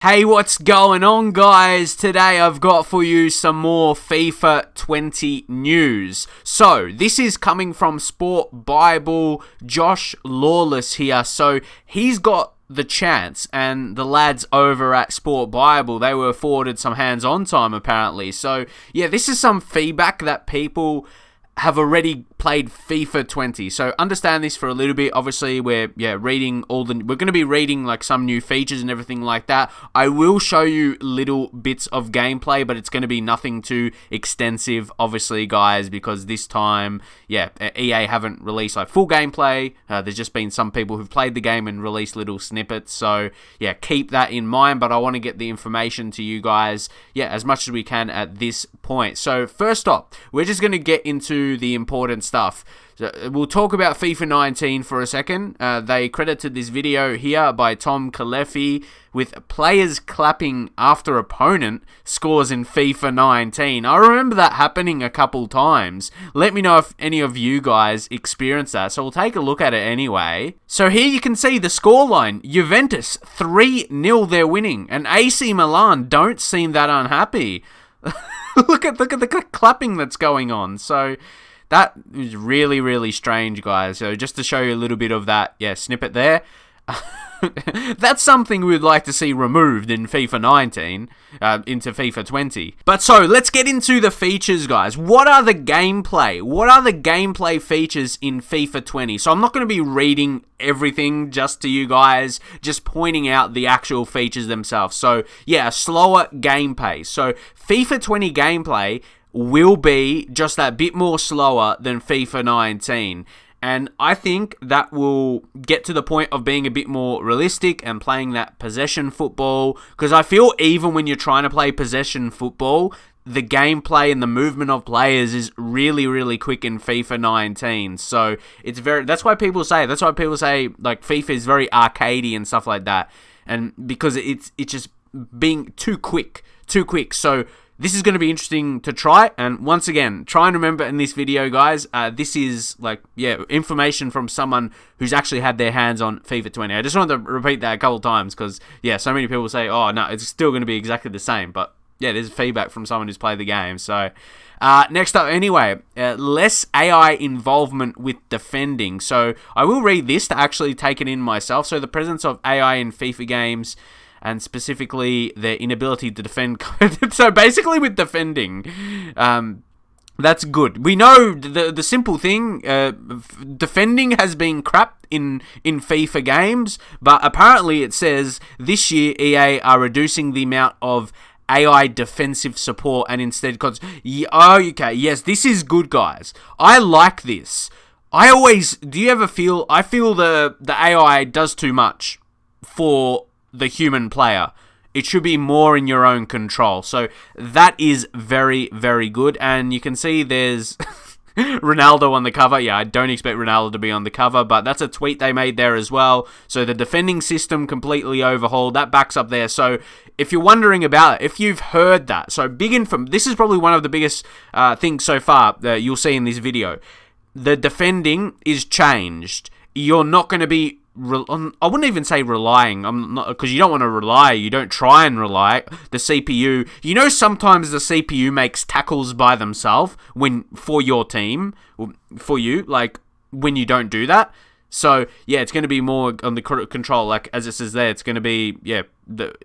Hey, what's going on, guys? Today I've got for you some more FIFA 20 news. So, this is coming from Sport Bible, Josh Lawless here. So, he's got the chance, and the lads over at Sport Bible, they were afforded some hands-on time apparently. So, yeah, this is some feedback that people have already played FIFA 20. So understand this for a little bit. Obviously, we're going to be reading like some new features and everything like that. I will show you little bits of gameplay, but it's going to be nothing too extensive, obviously, guys, because this time, EA haven't released like full gameplay. There's just been some people who've played the game and released little snippets. So yeah, keep that in mind, but I want to get the information to you guys, as much as we can at this point. So first off, we're just going to get into the important stuff. So we'll talk about FIFA 19 for a second. They credited this video here by Tom Kalefi with players clapping after opponent scores in FIFA 19. I remember that happening a couple times. Let me know if any of you guys experienced that. So we'll take a look at it anyway. So here you can see the scoreline. Juventus 3-0 they're winning. And AC Milan don't seem that unhappy. Look at the clapping that's going on. So that is really, really strange, guys. So just to show you a little bit of that, snippet there. That's something we'd like to see removed in FIFA 19 into FIFA 20. But so, let's get into the features, guys. What are the gameplay? What are the gameplay features in FIFA 20? So I'm not going to be reading everything just to you guys, just pointing out the actual features themselves. So yeah, slower gameplay. So FIFA 20 gameplay will be just that bit more slower than FIFA 19. And I think that will get to the point of being a bit more realistic and playing that possession football. Because I feel even when you're trying to play possession football, the gameplay and the movement of players is really, really quick in FIFA 19. So that's why people say like FIFA is very arcadey and stuff like that. And because it's just being too quick. So this is going to be interesting to try, and once again, try and remember in this video, guys, this is information from someone who's actually had their hands on FIFA 20. I just wanted to repeat that a couple times because, so many people say, oh, no, it's still going to be exactly the same, but there's feedback from someone who's played the game. So next up, anyway, less AI involvement with defending. So I will read this to actually take it in myself. So the presence of AI in FIFA games, and specifically their inability to defend. So basically with defending, that's good. We know the simple thing, defending has been crap in FIFA games, but apparently it says this year EA are reducing the amount of AI defensive support and instead... okay, yes, this is good, guys. I like this. Do you ever feel... I feel the AI does too much for the human player. It should be more in your own control. So that is very, very good. And you can see there's Ronaldo on the cover. I don't expect Ronaldo to be on the cover, but that's a tweet they made there as well. So the defending system completely overhauled. That backs up there. So if you're wondering about it, if you've heard that, so this is probably one of the biggest things so far that you'll see in this video. The defending is changed. You're not going to be I wouldn't even say relying. I'm not, because you don't want to rely. You don't try and rely. The CPU. You know, sometimes the CPU makes tackles by themselves for your team, for you. Like when you don't do that. So it's going to be more on the control. Like as it says there, it's going to be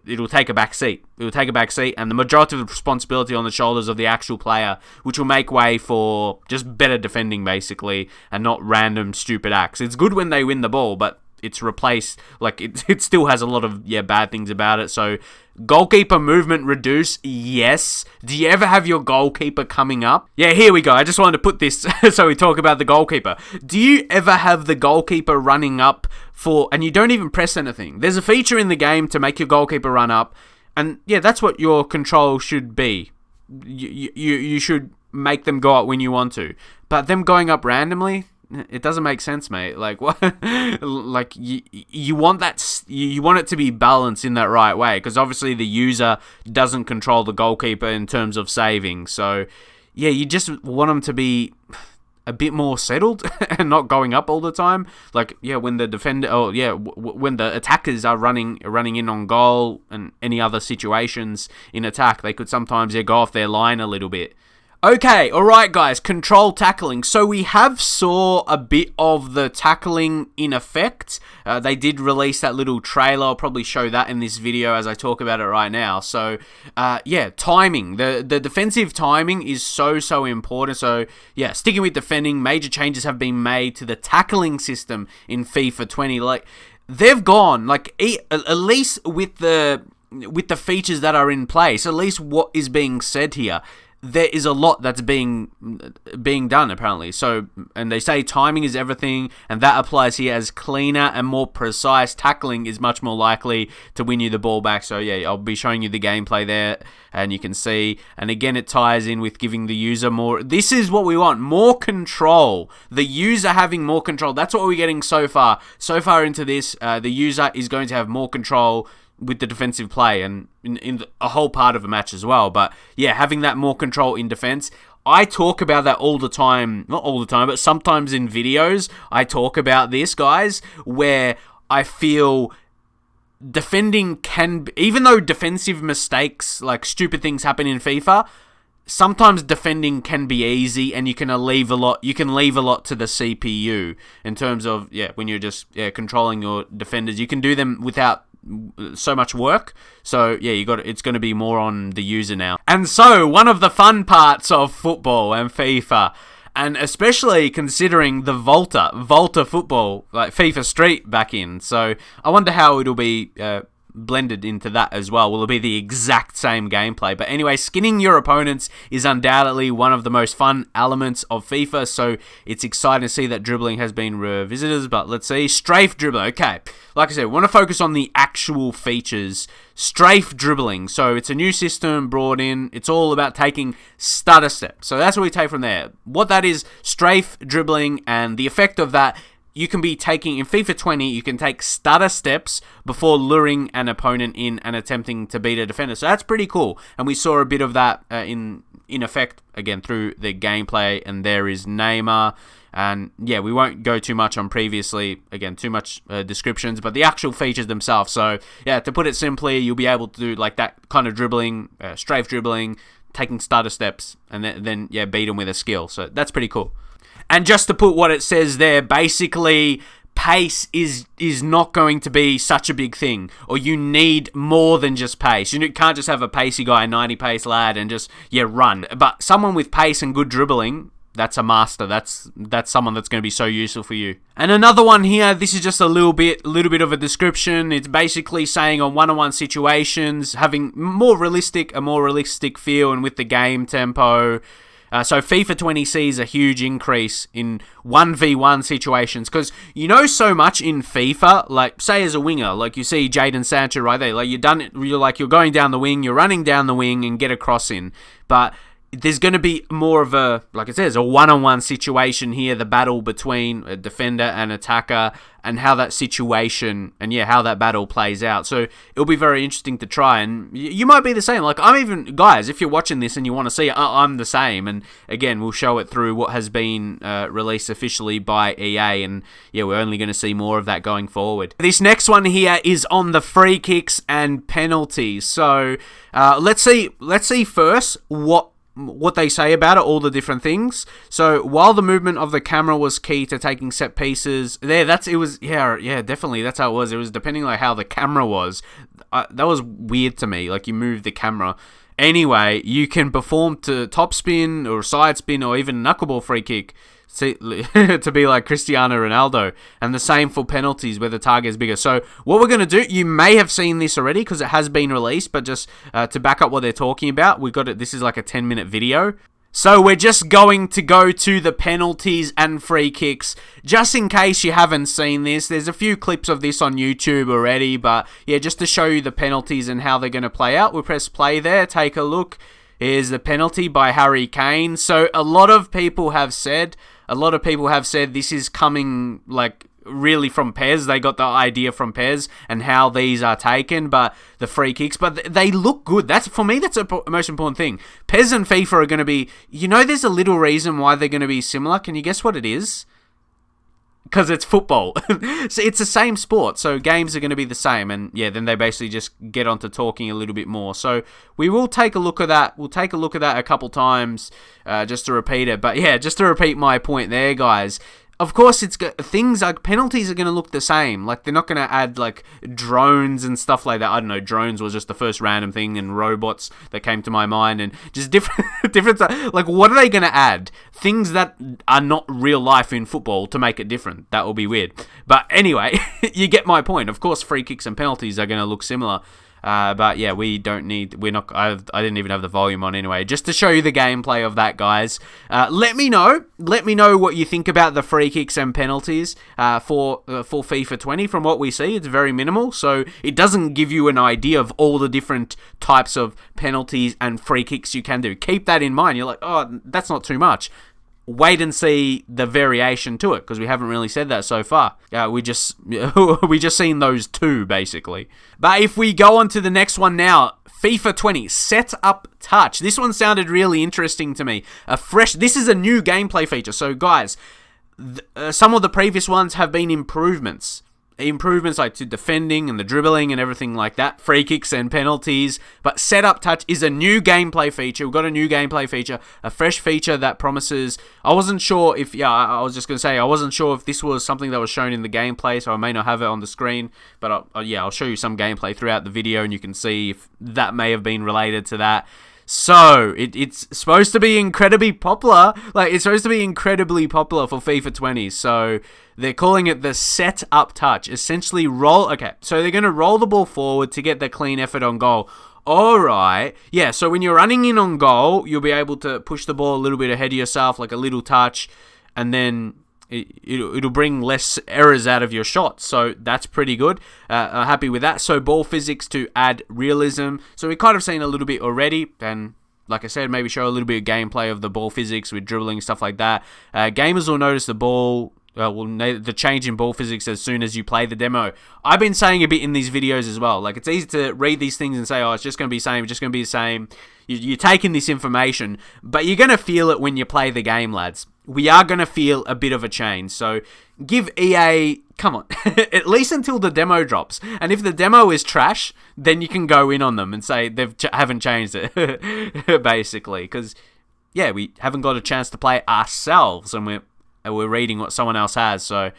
it'll take a back seat. It'll take a back seat, and the majority of the responsibility on the shoulders of the actual player, which will make way for just better defending basically, and not random stupid acts. It's good when they win the ball, but it's replaced, it still has a lot of bad things about it. So goalkeeper movement reduce, yes. Do you ever have your goalkeeper coming up? Here we go. I just wanted to put this so we talk about the goalkeeper. Do you ever have the goalkeeper running up and you don't even press anything? There's a feature in the game to make your goalkeeper run up, and that's what your control should be. You should make them go up when you want to, but them going up randomly, it doesn't make sense, mate. Like what? You want that? You want it to be balanced in that right way, because obviously the user doesn't control the goalkeeper in terms of saving. So you just want them to be a bit more settled and not going up all the time. Like, yeah, when the defender, when the attackers are running in on goal and any other situations in attack, they could sometimes go off their line a little bit. Okay, alright guys, control tackling. So we have saw a bit of the tackling in effect. They did release that little trailer. I'll probably show that in this video as I talk about it right now. So, yeah, timing. The defensive timing is so important. So, yeah, sticking with defending, major changes have been made to the tackling system in FIFA 20. Like, they've gone, like, at least with the features that are in place, at least what is being said here, there is a lot that's being done apparently. So, and they say timing is everything, and that applies here as cleaner and more precise tackling is much more likely to win you the ball back. So yeah, I'll be showing you the gameplay there, and you can see. And again, it ties in with giving the user more. This is what we want: more control. The user having more control. That's what we're getting so far. So far into this, the user is going to have more control with the defensive play and in a whole part of a match as well. But yeah, having that more control in defense, I talk about that all the time. Not all the time, but sometimes in videos I talk about this, guys, where I feel defending can, even though defensive mistakes, like stupid things happen in FIFA, sometimes defending can be easy, and you can leave a lot. You can leave a lot to the CPU in terms of when you're just controlling your defenders. You can do them without so much work. So yeah, it's going to be more on the user now. And so one of the fun parts of football and FIFA, and especially considering the Volta football, like FIFA Street back in. So I wonder how it'll be blended into that as well. Will it be the exact same gameplay? But anyway, skinning your opponents is undoubtedly one of the most fun elements of FIFA, so it's exciting to see that dribbling has been revisited. But let's see. Strafe dribbling. Okay, like I said, we want to focus on the actual features. Strafe dribbling. So it's a new system brought in. It's all about taking stutter steps. So that's what we take from there. What that is, strafe dribbling, and the effect of that, you can be taking, in FIFA 20, you can take stutter steps before luring an opponent in and attempting to beat a defender. So that's pretty cool. And we saw a bit of that in effect, again, through the gameplay. And there is Neymar. And yeah, we won't go too much on previously, again, too much descriptions, but the actual features themselves. So yeah, to put it simply, you'll be able to do like that kind of dribbling, strafe dribbling, taking stutter steps, and then beat them with a skill. So that's pretty cool. And just to put what it says there, basically, pace is not going to be such a big thing, or you need more than just pace. You can't just have a pacey guy, 90 pace lad, and just run. But someone with pace and good dribbling, that's a master. That's someone that's going to be so useful for you. And another one here, this is just a little bit of a description. It's basically saying on one-on-one situations, having a more realistic feel, and with the game tempo. So FIFA 20 sees a huge increase in 1v1 situations, because so much in FIFA, like say as a winger, like you see Jadon Sancho right there, like you're going down the wing, you're running down the wing and get a cross in, but there's going to be more of a, like it says, a one-on-one situation here, the battle between a defender and attacker, and how that situation, and how that battle plays out. So it'll be very interesting to try, and you might be the same. Like, guys, if you're watching this and you want to see it, I'm the same, and again, we'll show it through what has been released officially by EA, and we're only going to see more of that going forward. This next one here is on the free kicks and penalties. So let's see first what they say about it, all the different things. So while the movement of the camera was key to taking set pieces, definitely that's how it was. It was depending like how the camera was. That was weird to me. Like you move the camera. Anyway, you can perform to top spin or side spin or even knuckleball free kick to be like Cristiano Ronaldo, and the same for penalties where the target is bigger. So what we're going to do, you may have seen this already because it has been released, but just to back up what they're talking about, we got it. This is like a 10-minute video. So we're just going to go to the penalties and free kicks. Just in case you haven't seen this, there's a few clips of this on YouTube already, but just to show you the penalties and how they're going to play out, we'll press play there, take a look. Here's the penalty by Harry Kane. So a lot of people have said this is coming like really from PES. They got the idea from PES and how these are taken, but the free kicks, but they look good. That's, for me, that's the most important thing. PES and FIFA are going to be, there's a little reason why they're going to be similar. Can you guess what it is? Because it's football. So it's the same sport, so games are going to be the same. And yeah, then they basically just get onto talking a little bit more. So we will take a look at that. We'll take a look at that a couple times just to repeat it. But yeah, just to repeat my point there, guys. Of course, things like penalties are going to look the same. Like, they're not going to add, like, drones and stuff like that. I don't know, drones was just the first random thing, and robots that came to my mind, and just different, like, what are they going to add? Things that are not real life in football to make it different. That will be weird. But anyway, you get my point. Of course, free kicks and penalties are going to look similar. But yeah, I didn't even have the volume on anyway, just to show you the gameplay of that, guys. Let me know what you think about the free kicks and penalties for FIFA 20. From what we see, it's very minimal, so it doesn't give you an idea of all the different types of penalties and free kicks you can do. Keep that in mind. You're like, oh, that's not too much. Wait and see the variation to it, because we haven't really said that so far. We just seen those two, basically. But if we go on to the next one now, FIFA 20 Set Up Touch. This one sounded really interesting to me. This is a new gameplay feature. So guys, some of the previous ones have been improvements like to defending and the dribbling and everything like that, free kicks and penalties. But Set Up Touch is a new gameplay feature. We've got a new gameplay feature, a fresh feature that promises. I wasn't sure if I wasn't sure if this was something that was shown in the gameplay, so I may not have it on the screen, but I'll show you some gameplay throughout the video, and you can see if that may have been related to that. So, it's supposed to be incredibly popular. It's supposed to be incredibly popular for FIFA 20. So, they're calling it the Set Up Touch. Essentially, so they're going to roll the ball forward to get the clean effort on goal. Alright, yeah, so when you're running in on goal, you'll be able to push the ball a little bit ahead of yourself, like a little touch, and then it'll bring less errors out of your shot. So that's pretty good. I'm happy with that. So ball physics to add realism. So we kind of seen a little bit already, and like I said, maybe show a little bit of gameplay of the ball physics with dribbling, stuff like that. Gamers will notice the change in ball physics as soon as you play the demo. I've been saying a bit in these videos as well. Like, it's easy to read these things and say, oh, it's just going to be the same, You're taking this information, but you're going to feel it when you play the game, lads. We are going to feel a bit of a change. So give EA, come on, at least until the demo drops. And if the demo is trash, then you can go in on them and say haven't changed it, basically. Because, yeah, we haven't got a chance to play it ourselves, and we're reading what someone else has. So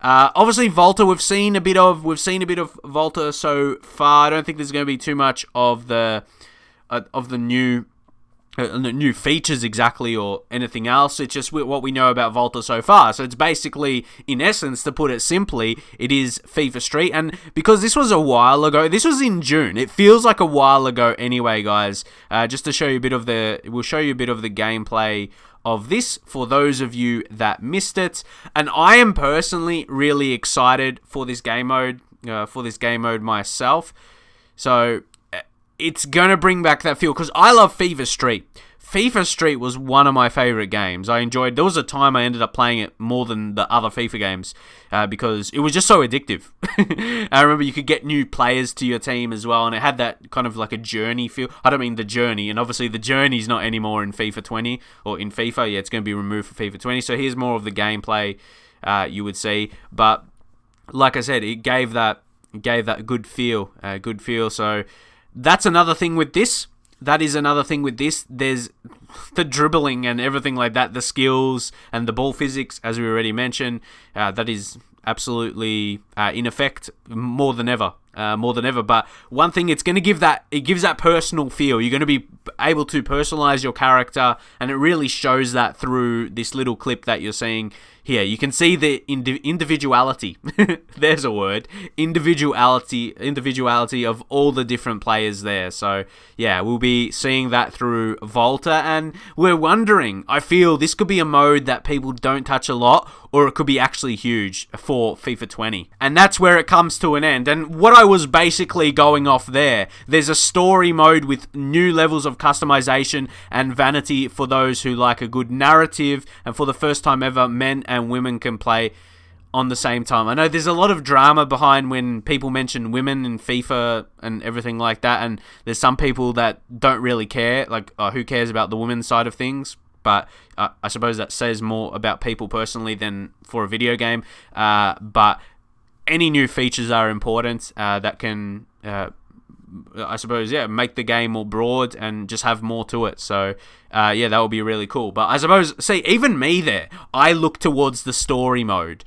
obviously Volta, we've seen a bit of Volta so far. I don't think there's going to be too much of the new features exactly or anything else. It's just what we know about Volta so far. So it's basically, in essence, to put it simply, it is FIFA Street. And because this was a while ago, this was in June, it feels like a while ago anyway, guys. Just to show you we'll show you a bit of the gameplay of this for those of you that missed it. And I am personally really excited for this game mode, myself. So it's going to bring back that feel, because I love FIFA Street. FIFA Street was one of my favorite games. There was a time I ended up playing it more than the other FIFA games because it was just so addictive. I remember you could get new players to your team as well, and it had that kind of like a journey feel. I don't mean the journey, and obviously the journey's not anymore in FIFA 20, or in FIFA, yeah, it's going to be removed for FIFA 20, so here's more of the gameplay you would see. But like I said, it gave that good feel, so that's another thing with this. There's the dribbling and everything like that, the skills and the ball physics, as we already mentioned, that is absolutely in effect more than ever. But one thing, it gives that personal feel. You're going to be able to personalize your character, and it really shows that through this little clip that you're seeing here. You can see the individuality. There's a word. Individuality of all the different players there. So yeah, we'll be seeing that through Volta, and we're wondering, I feel this could be a mode that people don't touch a lot, or it could be actually huge for FIFA 20. And that's where it comes to an end. And what I was basically going off there's a story mode with new levels of customization and vanity for those who like a good narrative, and for the first time ever, men and women can play on the same time. I know there's a lot of drama behind when people mention women in FIFA and everything like that, and there's some people that don't really care, like, who cares about the women's side of things? But I suppose that says more about people personally than for a video game. But any new features are important that can, I suppose, make the game more broad and just have more to it. So, that would be really cool. But I suppose, see, even me there, I look towards the story mode.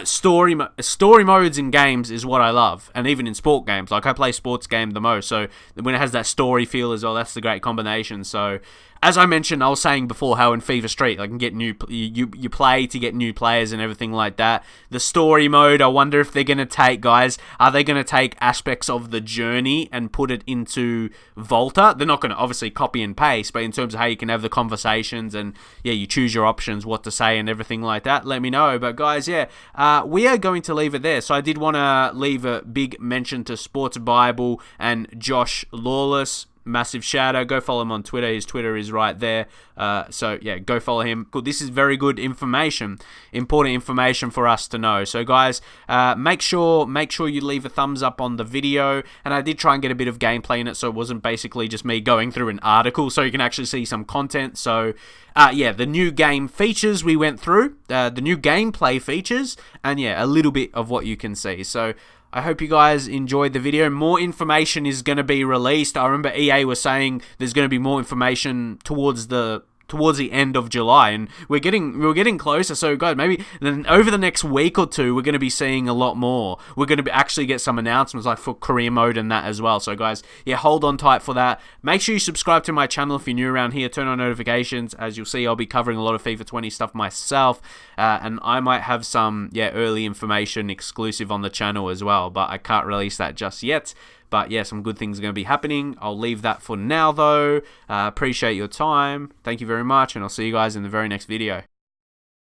Story modes in games is what I love, and even in sport games, like I play sports game the most, so when it has that story feel as well, that's the great combination. So as I mentioned, I was saying before how in FIFA Street, I can get you play to get new players and everything like that. The story mode, I wonder if they're going to take, are they going to take aspects of the journey and put it into Volta? They're not going to obviously copy and paste, but in terms of how you can have the conversations and, you choose your options, what to say and everything like that, let me know. But guys, we are going to leave it there. So I did want to leave a big mention to Sports Bible and Josh Lawless. Massive shout out. Go follow him on Twitter. His Twitter is right there. Go follow him. Good. This is very good information, important information for us to know. So guys, make sure you leave a thumbs up on the video. And I did try and get a bit of gameplay in it, so it wasn't basically just me going through an article. So you can actually see some content. So the new game features we went through, the new gameplay features, and a little bit of what you can see. So I hope you guys enjoyed the video. More information is going to be released. I remember EA was saying there's going to be more information towards the end of July, and we're getting closer. So guys, maybe then over the next week or two, we're going to be seeing a lot more. We're going to actually get some announcements like for career mode and that as well. So guys, hold on tight for that. Make sure you subscribe to my channel if you're new around here. Turn on notifications. As you'll see, I'll be covering a lot of FIFA 20 stuff myself, and I might have some early information exclusive on the channel as well, but I can't release that just yet. But some good things are going to be happening. I'll leave that for now, though. Appreciate your time. Thank you very much, and I'll see you guys in the very next video.